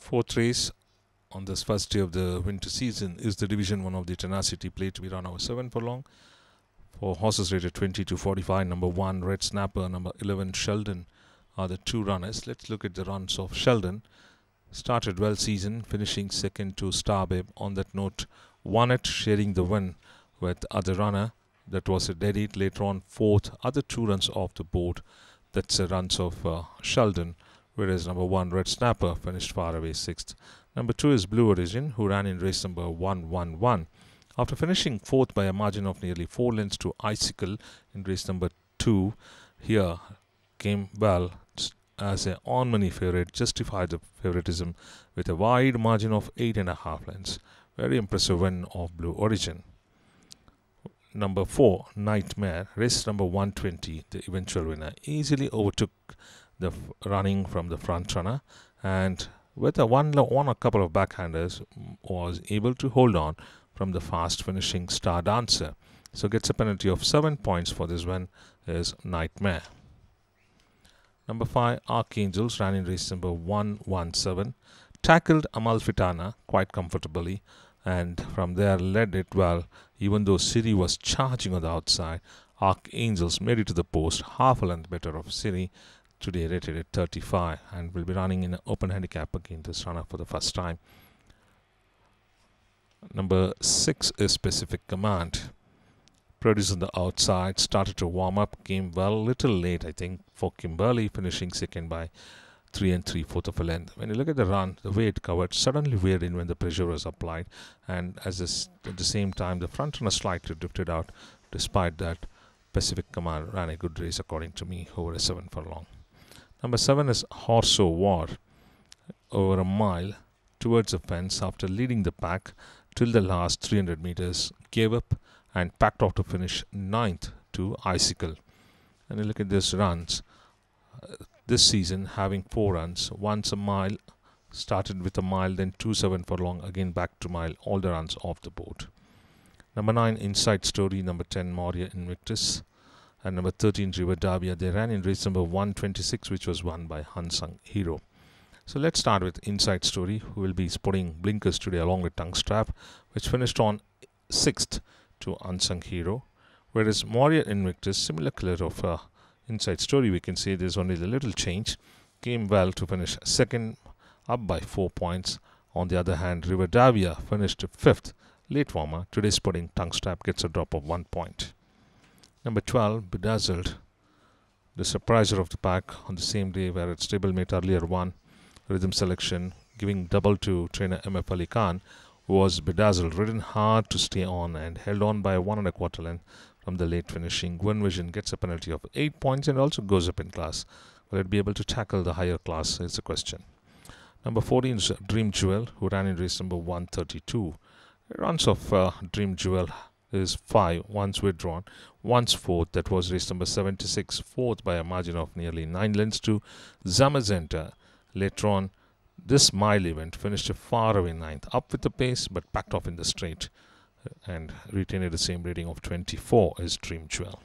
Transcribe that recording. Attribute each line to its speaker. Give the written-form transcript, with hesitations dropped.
Speaker 1: Fourth race on this first day of the winter season is the Division 1 of the Tenacity Plate to be run over 7 furlong. For horses rated 20 to 45, number 1 Red Snapper, number 11 Sheldon are the two runners. Let's look at the runs of Sheldon. Started well season, finishing second to Starbabe. On that note, won it, sharing the win with other runner. That was a dead heat. Later on, fourth, other 2 runs off the board. That's the runs of Sheldon, whereas number 1 Red Snapper finished far away 6th. Number 2 is Blue Origin, who ran in race number 111. After finishing 4th by a margin of nearly 4 lengths to Icicle in race number 2, here came well as an on-money favourite, justified the favouritism with a wide margin of 8.5 lengths. Very impressive win of Blue Origin. Number 4, Nightmare, race number 120, the eventual winner, easily overtook the running from the front runner, and with a a couple of backhanders was able to hold on from the fast finishing Star Dancer. So gets a penalty of 7 points for this win is Nightmare. Number 5, Archangels, ran in race number 117, tackled Amalfitana quite comfortably, and from there led it well. Even though Siri was charging on the outside, Archangels made it to the post, half a length better of Siri. Today rated at 35 and will be running in an open handicap against this runner for the first time. Number 6 is Pacific Command. Produced on the outside, started to warm up, came well, little late I think for Kimberly, finishing second by 3 3/4 of a length. When you look at the run, the way it covered suddenly veered in when the pressure was applied, and at the same time the front runner slightly drifted out. Despite that, Pacific Command ran a good race according to me over a 7 furlong. Number 7 is Horse O' War, over a mile towards the fence after leading the pack till the last 300 meters, gave up and packed off to finish 9th to Icicle. And you look at these runs, this season having 4 runs, once a mile, started with a mile, then 2-7 furlong, again back to mile, all the runs off the board. Number 9, Inside Story, number 10, Moria Invictus, and number 13, River Davia. They ran in race number 126, which was won by Unsung Hero. So let's start with Inside Story, who will be sporting blinkers today along with Tongue Strap, which finished on 6th to Unsung Hero. Whereas Moria Invictus, similar color of Inside Story, we can say there's only a little change, came well to finish 2nd, up by 4 points. On the other hand, River Davia finished 5th, late warmer. Today sporting Tongue Strap gets a drop of 1 point. Number 12, Bedazzled, the surpriser of the pack on the same day where its stablemate earlier won rhythm selection, giving double to trainer MF Ali Khan, was Bedazzled, ridden hard to stay on and held on by 1 1/4 length from the late finishing. Gwyn Vision gets a penalty of 8 points and also goes up in class. Will it be able to tackle the higher class is the question. Number 14 is Dream Jewel, who ran in race number 132. Runs of Dream Jewel is 5, once withdrawn, once 4th, that was race number 76, 4th by a margin of nearly 9 lengths to Zamazenta. Later on, this mile event finished a far away 9th, up with the pace but packed off in the straight and retained the same rating of 24 is Dream Jewel.